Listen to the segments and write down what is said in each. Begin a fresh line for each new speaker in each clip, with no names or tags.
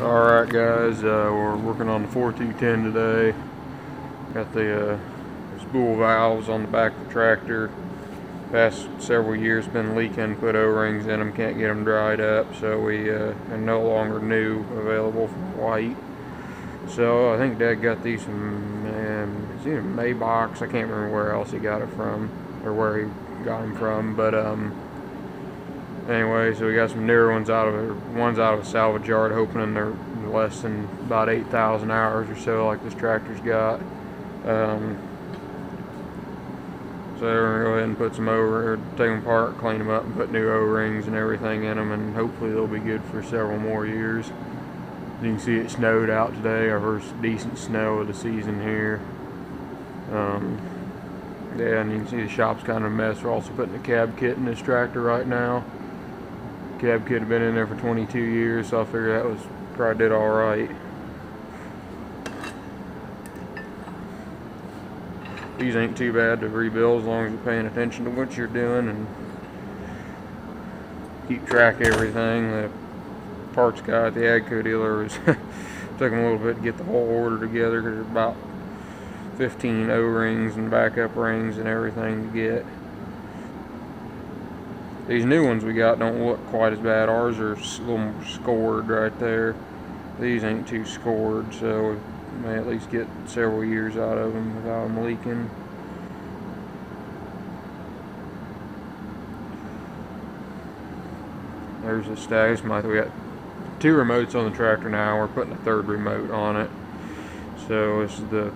Alright guys, we're working on the 4210 today. Got the spool valves on the back of the tractor. Past several years been leaking, put O-rings in them, can't get them dried up, so we are no longer new, available from White. So I think Dad got these from it's either Maybox, I can't remember where else he got it from, or where he got them from, but anyway, so we got some newer ones out of a salvage yard, hoping they're less than about 8,000 hours or so, like this tractor's got. So we're gonna go ahead and put some take them apart, clean them up, and put new O-rings and everything in them, and hopefully they'll be good for several more years. You can see it snowed out today, our first decent snow of the season here. Yeah, and you can see the shop's kind of a mess. We're also putting a cab kit in this tractor right now. Cab kit had been in there for 22 years, so I figured that was probably did all right. These ain't too bad to rebuild as long as you're paying attention to what you're doing and keep track of everything. The parts guy at the AGCO dealer was took him a little bit to get the whole order together because there's about 15 O-rings and backup rings and everything to get. These new ones we got don't look quite as bad. Ours are a little more scored right there. These ain't too scored, so we may at least get several years out of them without them leaking. There's the status. We got 2 remotes on the tractor now. We're putting a 3rd remote on it. So this is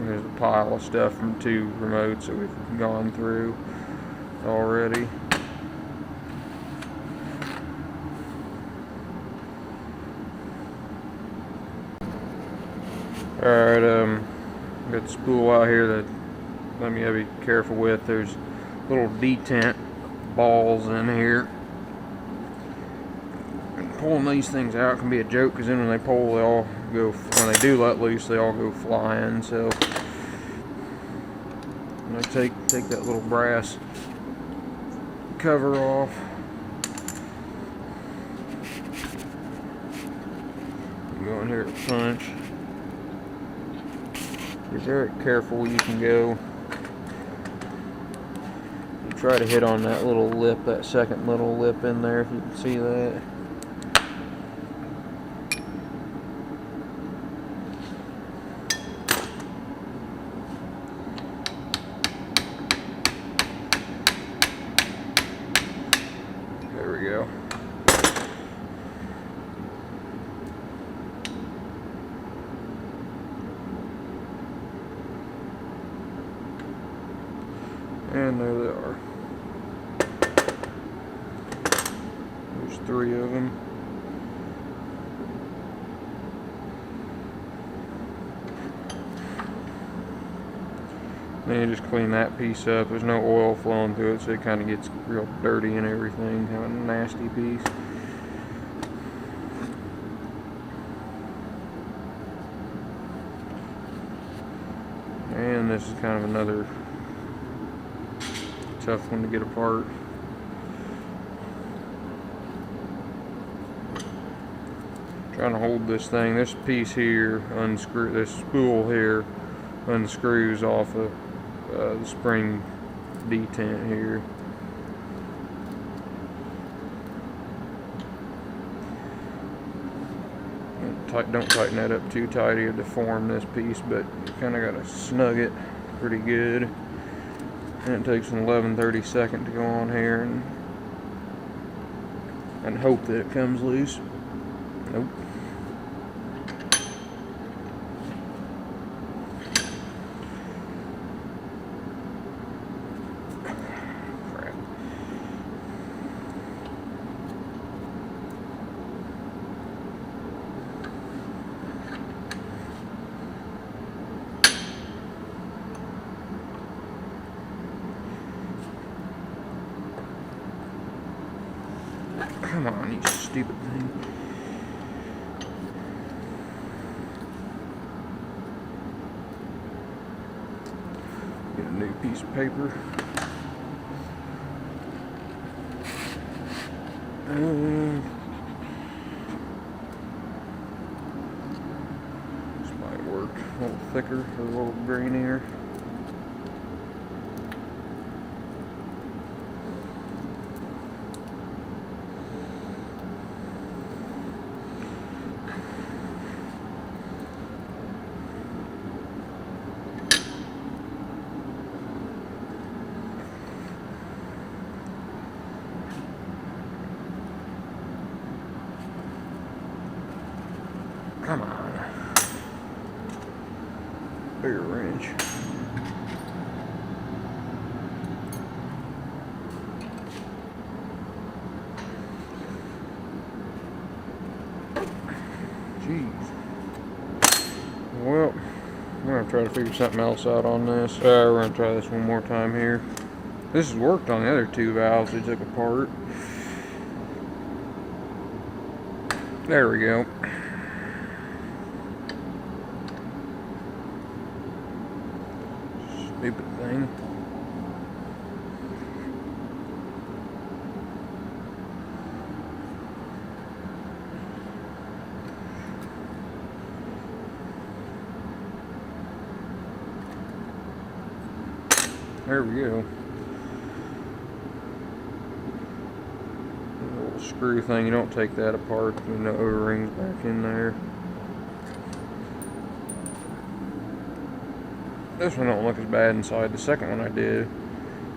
there's a pile of stuff from 2 remotes that we've gone through already. Alright, got the spool out here that let me be careful with. There's little detent balls in here. Pulling these things out can be a joke, because then when they pull, they all go, when they do let loose, they all go flying. So I'm gonna take that little brass cover off. Go in here to punch. Be very careful where you can go. You try to hit on that little lip, that second little lip in there, if you can see that. There we go. And there they are. There's 3 of them. Then you just clean that piece up. There's no oil flowing through it, so it kind of gets real dirty and everything. Kind of a nasty piece. And this is kind of another tough one to get apart. Trying to hold this thing. This piece here unscrew. This spool here unscrews off of the spring detent here. Don't tighten that up too tight. You'll deform this piece, but you kind of got to snug it pretty good. And it takes an 11/32 to go on here and hope that it comes loose. Nope. Crap. Come on, you stupid thing. Get a new piece of paper. This might work. A little thicker, or a little grainier. Come on. Bigger wrench. Jeez. Well, we're gonna try to figure something else out on this. We're gonna try this one more time here. This has worked on the other two valves we took apart. There we go. Stupid thing. There we go. A little screw thing, you don't take that apart, and the O-ring's back in there. This one don't look as bad inside. The second one I did,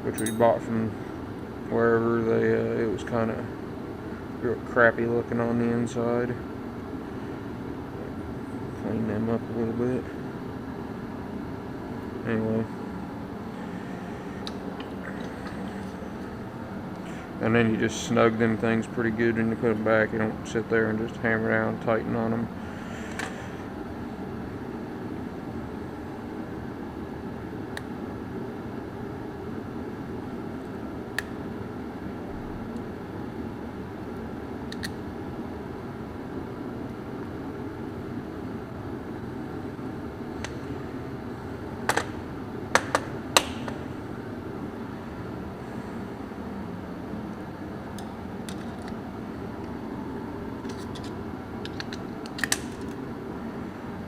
which we bought from wherever, it was kind of real crappy looking on the inside. Clean them up a little bit. Anyway. And then you just snug them things pretty good when you put them back. You don't sit there and just hammer down, tighten on them.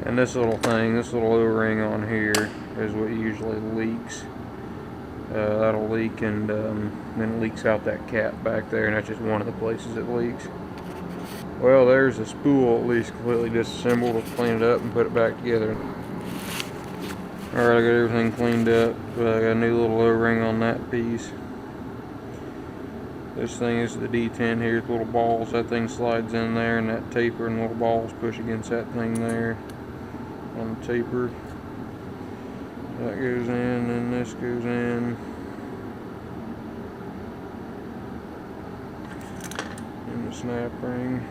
And this little thing, this little O-ring on here is what usually leaks. That'll leak, and then it leaks out that cap back there, and that's just one of the places it leaks. Well, there's the spool at least completely disassembled. We'll clean it up and put it back together. Alright, I got everything cleaned up. I got a new little O-ring on that piece. This thing is the D10 here, with little balls. That thing slides in there, and that taper and little balls push against that thing there on the taper. That goes in, and this goes in. And the snap ring.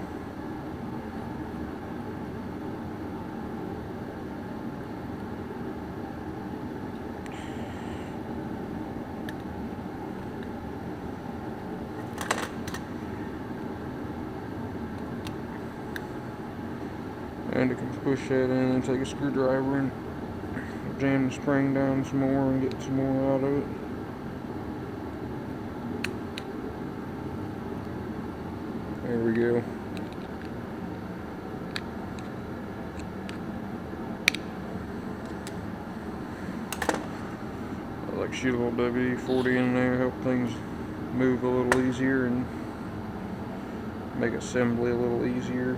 And you can push that in and take a screwdriver and jam the spring down some more and get some more out of it. There we go. I like to shoot a little WD-40 in there, help things move a little easier and make assembly a little easier.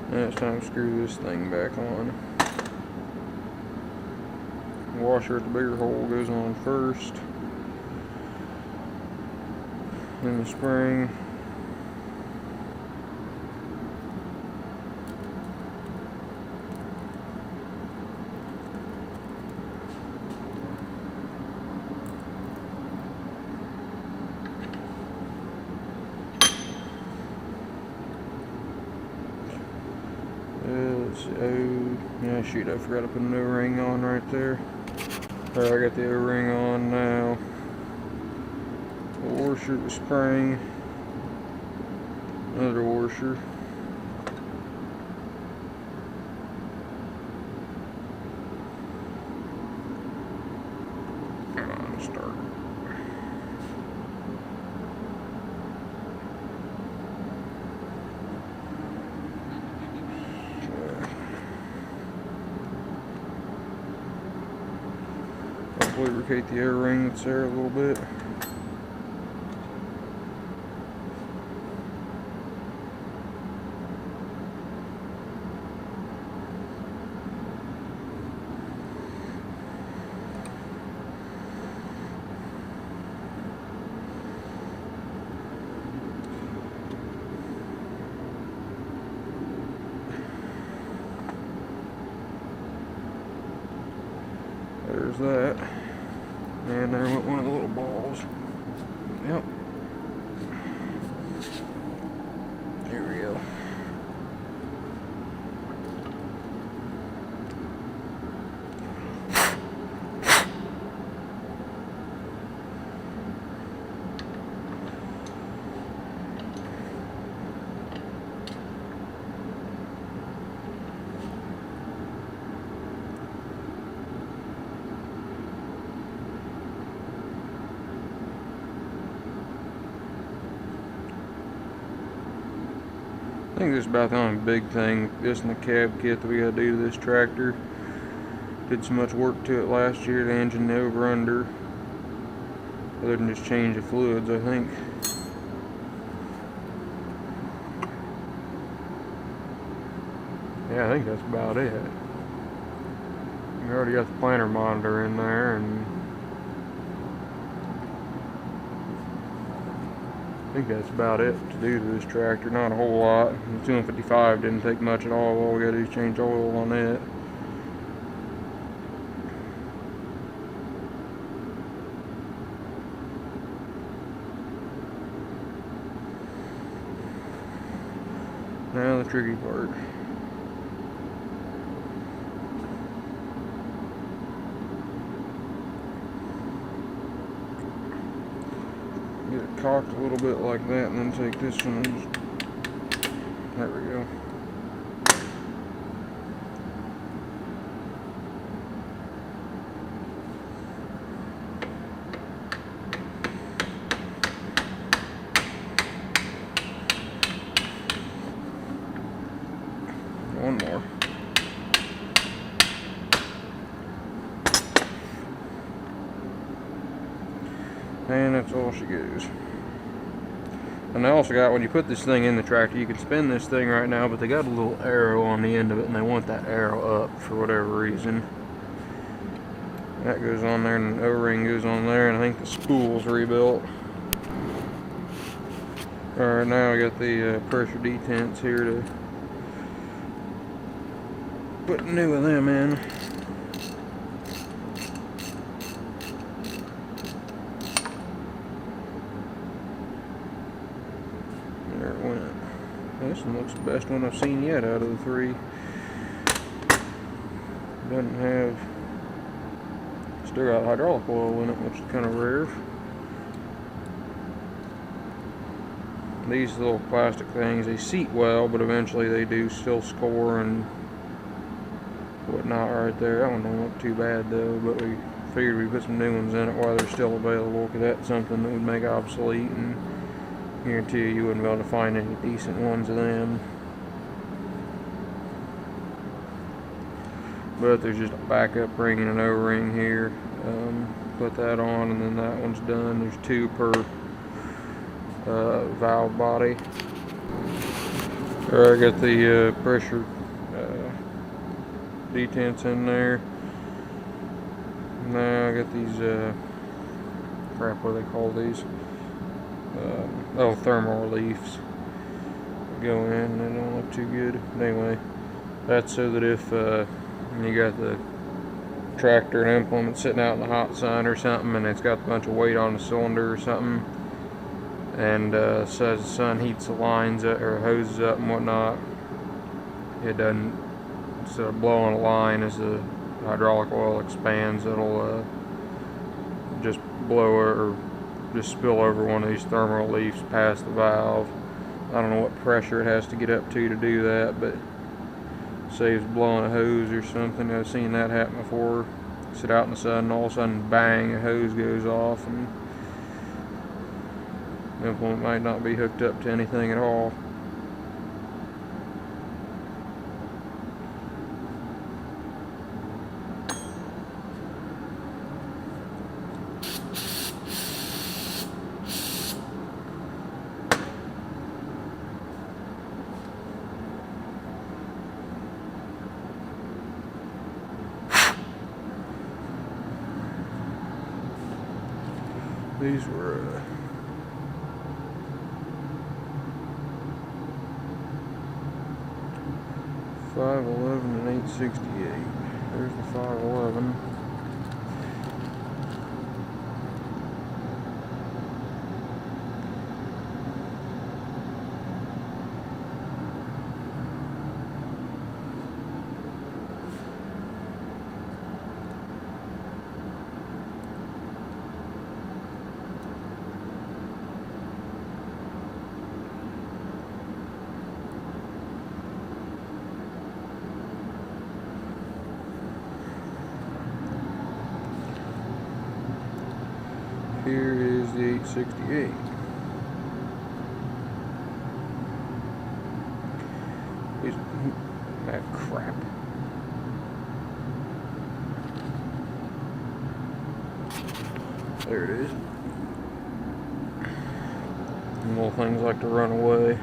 Now it's time to screw this thing back on. The washer at the bigger hole goes on first. Then the spring. Oh, yeah, shoot, I forgot to put an O-ring on right there. Alright, I got the O-ring on now. The washer, the spring, another washer. Come on, start. Lubricate the O-ring that's there a little bit. There's that. And there went one of the little balls. Yep. Here we go. I think this is about the only big thing, this and the cab kit that we gotta do to this tractor. Did so much work to it last year, the engine over under. Other than just change the fluids, I think. Yeah, I think that's about it. We already got the planter monitor in there, and I think that's about it to do to this tractor. Not a whole lot. The 255 didn't take much at all. All we gotta do is change oil on it. Now the tricky part. Get it cocked a little bit like that, and then take this one and just, there we go. One more. And that's all she goes. And I also got, when you put this thing in the tractor, you can spin this thing right now, but they got a little arrow on the end of it, and they want that arrow up for whatever reason. That goes on there, and the O-ring goes on there, and I think the spool's rebuilt. Alright, now I got the pressure detents here to put new of them in. There it went. This one looks the best one I've seen yet out of the three. Doesn't have, still got hydraulic oil in it, which is kind of rare. These little plastic things, they seat well, but eventually they do still score and whatnot right there. That one don't look too bad though, but we figured we'd put some new ones in it while they're still available, because that's something that would make obsolete, and guarantee you wouldn't be able to find any decent ones of them. But there's just a backup ring and an O-ring here. Put that on, and then that one's done. There's two per valve body. There, I got the pressure detents in there. Now I got these crap, what do they call these? Thermal reliefs go in. They don't look too good. Anyway, that's so that if you got the tractor and implement sitting out in the hot sun or something, and it's got a bunch of weight on the cylinder or something, and so as the sun heats the lines up, or hoses up and whatnot, it doesn't, instead of blowing a line as the hydraulic oil expands, it'll just blow or just spill over one of these thermal reliefs past the valve. I don't know what pressure it has to get up to do that, but saves blowing a hose or something. I've seen that happen before. sit out in the sun, and all of a sudden, bang, a hose goes off, and the implement might not be hooked up to anything at all. These were 511 and 868. There's the 511. Here is the 868. That crap. There it is. Little things like to run away.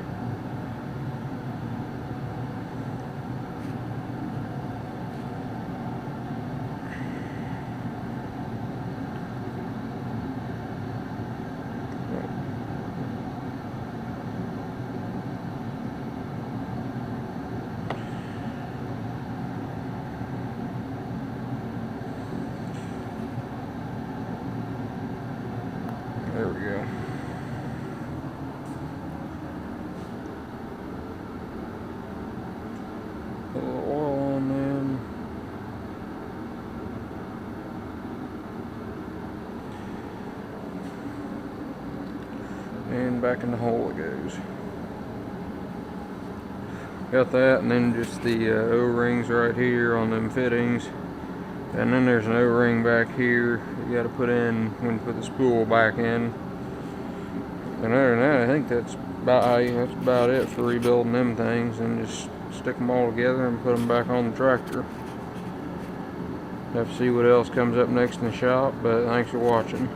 There we go. Put a little oil on them. And back in the hole it goes. Got that, and then just the O-rings right here on them fittings. And then there's an O-ring back here you got to put in when you put the spool back in. And other than that, I think that's about it for rebuilding them things, and just stick them all together and put them back on the tractor. Have to see what else comes up next in the shop, but thanks for watching.